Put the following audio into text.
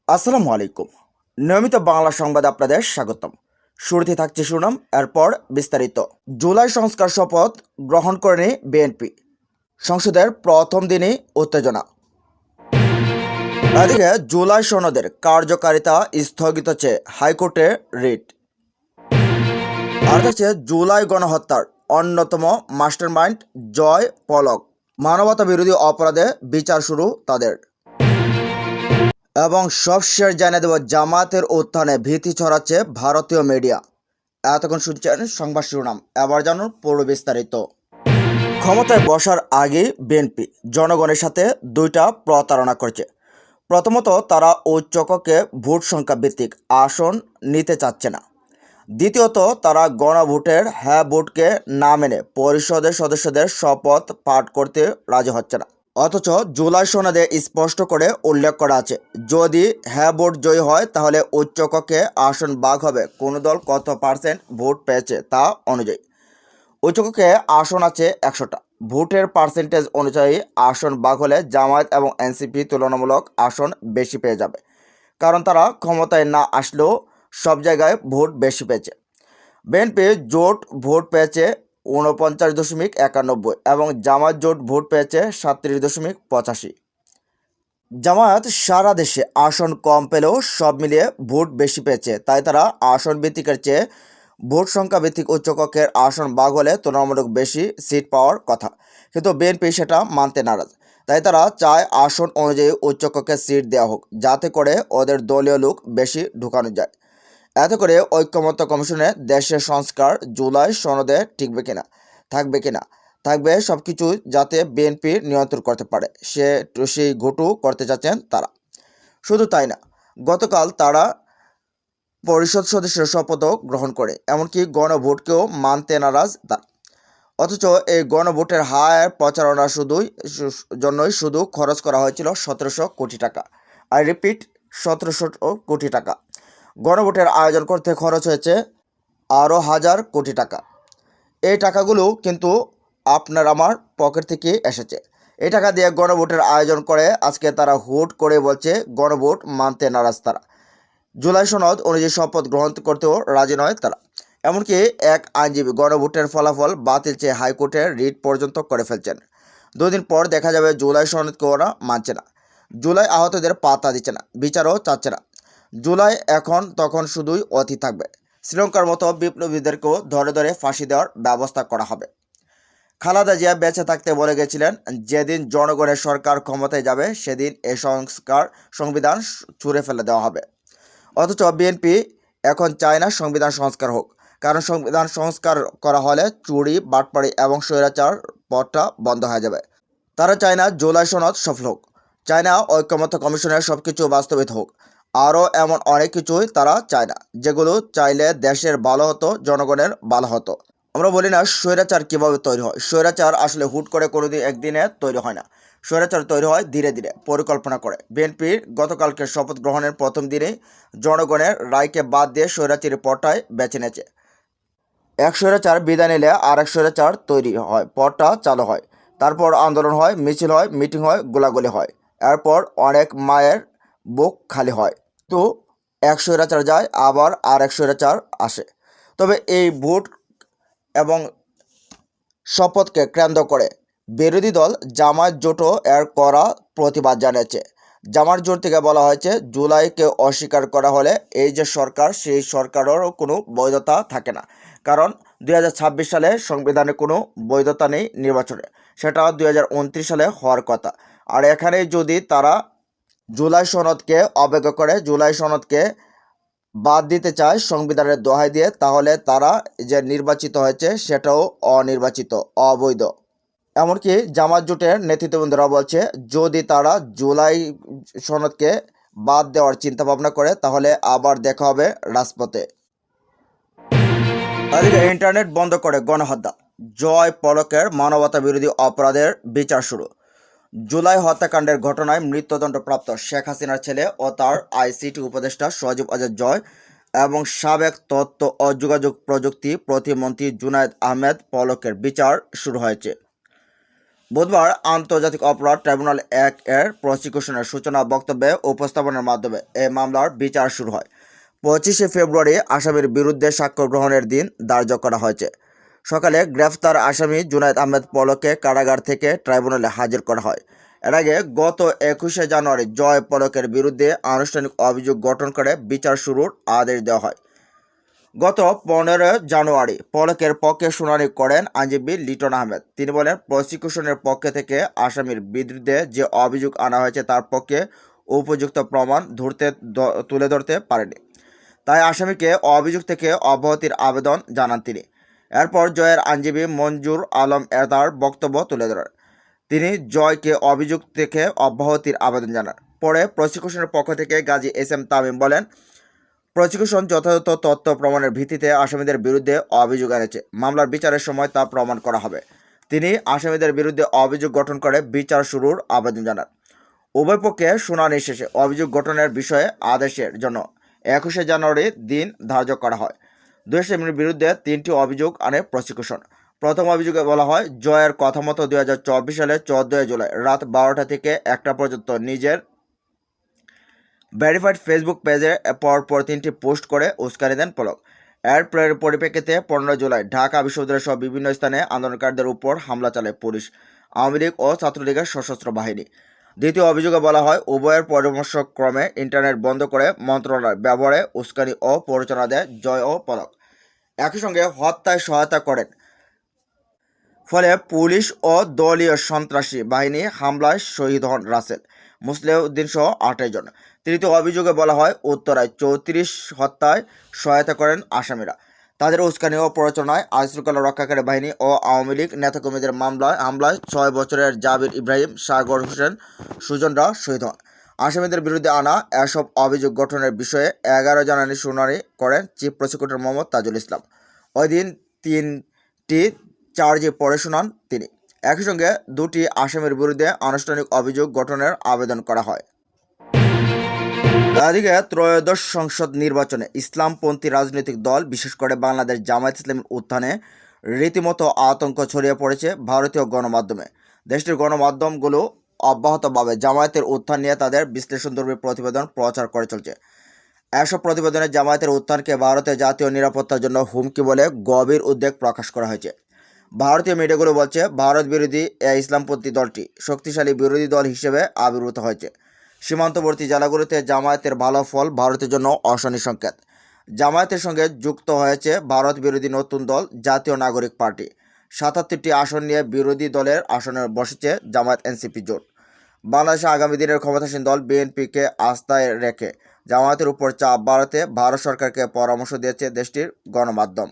আসসালামু আলাইকুম। নিয়মিত বাংলা সংবাদে আপনাদের স্বাগতম। শুরুতে থাকছে শিরোনাম, এরপর বিস্তারিত। জুলাই সংস্কার শপথ গ্রহণ করেনি বিএনপি, সংসদের প্রথম দিনই উত্তেজনা। এদিকে জুলাই সনদের কার্যকারিতা স্থগিত চেয়ে হাইকোর্টে রিট। আর থাকছে জুলাই গণহত্যার অন্যতম মাস্টারমাইন্ড জয় পলক, মানবতা বিরোধী অপরাধে বিচার শুরু তাদের। এবং সবশেষ জানিয়ে দেব, জামায়াতের উত্থানে ভীতি ছড়াচ্ছে ভারতীয় মিডিয়া। এতক্ষণ শুনছেন সংবাদ শিরোনাম, এবার জানুন পুরো বিস্তারিত। ক্ষমতায় বসার আগে বিএনপি জনগণের সাথে দুইটা প্রতারণা করছে। প্রথমত, তারা উচ্চকক্ষে ভোট সংখ্যা ভিত্তিক আসন নিতে চাচ্ছে না। দ্বিতীয়ত, তারা গণভোটের হ্যাঁ ভোটকে না মেনে পরিষদের সদস্যদের শপথ পাঠ করতে রাজি হচ্ছে না। অথচ জুলাই সনদে স্পষ্ট করে উল্লেখ করা আছে, যদি হ্যাঁ ভোট জয়ী হয় তাহলে উচ্চকক্ষে আসন ভাগ হবে কোন দল কত পার্সেন্ট ভোট পেয়েছে তা অনুযায়ী। উচ্চকক্ষে আসন আছে 100টা। ভোটের পার্সেন্টেজ অনুযায়ী আসন ভাগ হলে জামায়াত এবং এনসিপি তুলনামূলক আসন বেশি পেয়ে যাবে, কারণ তারা ক্ষমতায় না আসলেও সব জায়গায় ভোট বেশি পেয়েছে। বিএনপি জোট ভোট পেয়েছে 49.91 এবং জামায়াত জোট ভোট পেয়েছে 37.85। জামায়াত সারা দেশে আসন কম পেলেও সব মিলিয়ে ভোট বেশি পেয়েছে, তাই তারা আসন ভিত্তিকের চেয়ে ভোট সংখ্যা ভিত্তিক উচ্চকক্ষের আসন ভাগ হলে তুলনামূলক বেশি সিট পাওয়ার কথা, কিন্তু বিএনপি সেটা মানতে নারাজ। তাই তারা চায় আসন অনুযায়ী উচ্চকক্ষের সিট দেওয়া হোক, যাতে করে ওদের দলীয় লোক বেশি ঢুকানো যায়। এতে করে ঐকমত্য কমিশনে দেশের সংস্কার জুলাই সনদে থাকবে কিনা থাকবে সব কিছু, যাতে বিএনপি নিয়ন্ত্রণ করতে পারে সেই ঘটু করতে যাচ্ছেন তারা। শুধু তাই না, গতকাল তারা পরিষদ সদস্যের শপথও গ্রহণ করে, এমনকি গণভোটকেও মানতে নারাজ তারা। অথচ এই গণভোটের হার প্রচারণা জন্যই শুধু খরচ করা হয়েছিল 1700 কোটি টাকা। আই রিপিট, 1700 কোটি টাকা। গণভোটের আয়োজন করতে খরচ হয়েছে আরও 1000 কোটি টাকা। এই টাকাগুলো কিন্তু আপনার আমার পকেট থেকে এসেছে। এই টাকা দিয়ে গণভোটের আয়োজন করে আজকে তারা হুট করে বলছে গণভোট মানতে নারাজ তারা। জুলাই সনদ অনুযায়ী শপথ গ্রহণ করতেও রাজি নয় তারা। এমনকি এক আইনজীবী গণভোটের ফলাফল বাতিল চেয়ে হাইকোর্টে রিট পর্যন্ত করে ফেলছেন। দুদিন পর দেখা যাবে জুলাই সনদকে ওরা মানছে না, জুলাই আহতদের পাত্তা দিচ্ছে না, বিচারও চাচ্ছে না। জুলাই এখন তখন শুধুই অতীত থাকবে। শ্রীলঙ্কার মতো বিপ্লবীদেরকেও ধরে ধরে ফাঁসি দেওয়ার ব্যবস্থা করা হবে। খালেদা জিয়া বেঁচে থাকতে বলে গেছিলেন, যেদিন জনগণের সরকার ক্ষমতায় যাবে সেদিন এই সংবিধান ছুঁড়ে ফেলে দেওয়া হবে। অথচ বিএনপি এখন চায় না সংবিধান সংস্কার হোক, কারণ সংবিধান সংস্কার করা হলে চুরি, বাটপাড়ি এবং স্বৈরাচার পথটা বন্ধ হয়ে যাবে। তারা চায় না জুলাই সনদ সফল হোক, চায় না ঐকমত্য কমিশনের সব কিছু বাস্তবিত হোক। আরও এমন অনেক কিছুই তারা চায় না, যেগুলো চাইলে দেশের ভালো হতো, জনগণের ভালো হতো। আমরা বলি না স্বৈরাচার কীভাবে তৈরি হয়। স্বৈরাচার আসলে হুট করে কোনোদিন একদিনে তৈরি হয় না। স্বৈরাচার তৈরি হয় ধীরে ধীরে, পরিকল্পনা করে। বিএনপির গতকালকে শপথ গ্রহণের প্রথম দিনেই জনগণের রায়কে বাদ দিয়ে স্বৈরাচারী পথটাই বেছে নিয়েছে। এক স্বৈরাচার বিদায় নিলে আর এক স্বৈরাচার তৈরি হয়, পথটা চালু হয়। তারপর আন্দোলন হয়, মিছিল হয়, মিটিং হয়, গোলাগুলি হয়। এরপর অনেক মায়ের বুক খালি হয়। তো এক স্বৈরাচার যায়, আবার আর এক স্বৈরাচার আসে। তবে এই ভোট এবং শপথকে কেন্দ্র করে বিরোধী দল জামায়াত জোটও এর কড়া প্রতিবাদ জানিয়েছে। জামায়াত জোট থেকে বলা হয়েছে, জুলাইকে অস্বীকার করা হলে এই যে সরকার, সেই সরকারেরও কোনো বৈধতা থাকে না, কারণ 2026 সালে সংবিধানে কোনো বৈধতা নেই নির্বাচনে, সেটা 2029 সালে হওয়ার কথা। আর এখানে যদি তারা জুলাই সনদকে অবজ্ঞা করে, জুলাই সনদকে বাদ দিতে চায় সংবিধানের দোহাই দিয়ে, তাহলে তারা যে নির্বাচিত হয়েছে সেটাও অনির্বাচিত, অবৈধ। এমনকি জামাত জোটের নেতৃত্ববৃন্দরা বলছে, যদি তারা জুলাই সনদকে বাদ দেওয়ার চিন্তা ভাবনা করে তাহলে আবার দেখা হবে রাজপথে। এদিকে ইন্টারনেট বন্ধ করে গণহত্যা, জয় পলকের মানবতা বিরোধী অপরাধের বিচার শুরু। জুলাই হত্যাকাণ্ডের ঘটনায় মৃত্যুদণ্ডপ্রাপ্ত শেখ হাসিনার ছেলে ও তার আইসিটি উপদেষ্টা সজীব আজাদ জয় এবং সাবেক তথ্য ও যোগাযোগ প্রযুক্তি প্রতিমন্ত্রী জুনায়েদ আহমেদ পলকের বিচার শুরু হয়েছে। বুধবার আন্তর্জাতিক অপরাধ ট্রাইব্যুনাল 1 এর প্রসিকিউশনের সূচনা বক্তব্যে উপস্থাপনের মাধ্যমে এই মামলার বিচার শুরু হয়। 25শে ফেব্রুয়ারি আসামির বিরুদ্ধে সাক্ষ্য গ্রহণের দিন ধার্য করা হয়েছে। সকালে গ্রেফতার আসামি জুনায়েদ আহমেদ পলককে কারাগার থেকে ট্রাইব্যুনালে হাজির করা হয়। এর আগে গত 21শে জানুয়ারি জয় পলকের বিরুদ্ধে আনুষ্ঠানিক অভিযোগ গঠন করে বিচার শুরুর আদেশ দেওয়া হয়। গত 15 জানুয়ারি পলকের পক্ষে শুনানি করেন আইনজীবী লিটন আহমেদ। তিনি বলেন, প্রসিকিউশনের পক্ষ থেকে আসামির বিরুদ্ধে যে অভিযোগ আনা হয়েছে তার পক্ষে উপযুক্ত প্রমাণ তুলে ধরতে পারেনি, তাই আসামিকে অভিযোগ থেকে অব্যাহতির আবেদন জানান তিনি। এরপর জয়ের আইনজীবী মঞ্জুর আলম তার বক্তব্য তুলে ধরেন। তিনি জয়কে অভিযোগ থেকে অব্যাহতির আবেদন জানান। পরে প্রসিকিউশনের পক্ষ থেকে গাজী এস এম তামিম বলেন, প্রসিকিউশন যথাযথ তথ্য প্রমাণের ভিত্তিতে আসামিদের বিরুদ্ধে অভিযোগ এনেছে। মামলার বিচারের সময় তা প্রমাণ করা হবে। তিনি আসামিদের বিরুদ্ধে অভিযোগ গঠন করে বিচার শুরুর আবেদন জানান। উভয় পক্ষে শুনানি শেষে অভিযোগ গঠনের বিষয়ে আদেশের জন্য 21শে জানুয়ারি দিন ধার্য করা হয়। দুই আসামির বিরুদ্ধে 3টি অভিযোগ আনে প্রসিকিউশন। প্রথম অভিযোগে বলা হয়, জয়ের কথা মতো 2024 সালে 14 জুলাই রাত 12টা থেকে 1টা পর্যন্ত নিজের ভেরিফাইড ফেসবুক পেজে পরপর 3টি পোস্ট করে উস্কানি দেন পলক। এর পরিপ্রেক্ষিতে 15 জুলাই ঢাকা বিশ্ববিদ্যালয় সহ বিভিন্ন স্থানে আন্দোলনকারীদের উপর হামলা চালায় পুলিশ, আওয়ামী লীগ ও ছাত্রলীগের সশস্ত্র বাহিনী। দ্বিতীয় অভিযোগে বলা হয়, উভয়ের পরামর্শক্রমে ইন্টারনেট বন্ধ করে মন্ত্রণালয় ব্যবহারে উস্কানি ও প্ররোচনা দেয় জয় ও পলক। একই সঙ্গে হত্যায় সহায়তা করেন, ফলে পুলিশ ও দলীয় সন্ত্রাসী বাহিনী হামলায় শহীদ হন রাসেল, মুসলিউদ্দিন সহ 28 জন। তৃতীয় অভিযোগে বলা হয়, উত্তরায় 34 হত্যায় সহায়তা করেন আসামিরা। তাদের উস্কানি ও প্ররোচনায় আইনশৃঙ্খলা রক্ষাকারী বাহিনী ও আওয়ামী লীগ নেতাকর্মীদের হামলায় 6 বছরের জাবির ইব্রাহিম, সাগর হোসেন, সুজনরা শহীদ হন। আসামিদের বিরুদ্ধে আনা এসব অভিযোগ গঠনের বিষয়ে 11 জানুয়ারি শুনানি করেন চিফ প্রসিকিউটর মোহাম্মদ তাজুল ইসলাম। ওই দিন 3টি চার্জে পড়ে শোনান তিনি। একই সঙ্গে 2টি আসামির বিরুদ্ধে আনুষ্ঠানিক অভিযোগ গঠনের আবেদন করা হয়। এদিকে ত্রয়োদশ সংসদ নির্বাচনে ইসলামপন্থী রাজনৈতিক দল, বিশেষ করে বাংলাদেশ জামায়াত ইসলামীর উত্থানে রীতিমতো আতঙ্ক ছড়িয়ে পড়েছে ভারতীয় গণমাধ্যমে। দেশটির গণমাধ্যমগুলো অব্যাহতভাবে জামায়াতের উত্থান নিয়ে তাদের বিশ্লেষণধর্মী প্রতিবেদন প্রচার করে চলছে। এসব প্রতিবেদনে জামায়াতের উত্থানকে ভারতের জাতীয় নিরাপত্তার জন্য হুমকি বলে গভীর উদ্বেগ প্রকাশ করা হয়েছে। ভারতীয় মিডিয়াগুলো বলছে, ভারত বিরোধী এই ইসলামপন্থী দলটি শক্তিশালী বিরোধী দল হিসেবে আবির্ভূত হয়েছে। সীমান্তবর্তী জেলাগুলোতে জামায়াতের ভালো ফল ভারতের জন্য অশনি সংকেত। জামায়াতের সঙ্গে যুক্ত হয়েছে ভারত বিরোধী নতুন দল জাতীয় নাগরিক পার্টি। 77টি আসন নিয়ে বিরোধী দলের আসনে বসেছে জামায়াত এনসিপি জোট। বাংলাদেশে আগামী দিনের ক্ষমতাসীন দল বিএনপিকে আস্থায় রেখে জামায়াতের উপর চাপ বাড়াতে ভারত সরকারকে পরামর্শ দিয়েছে দেশটির গণমাধ্যম।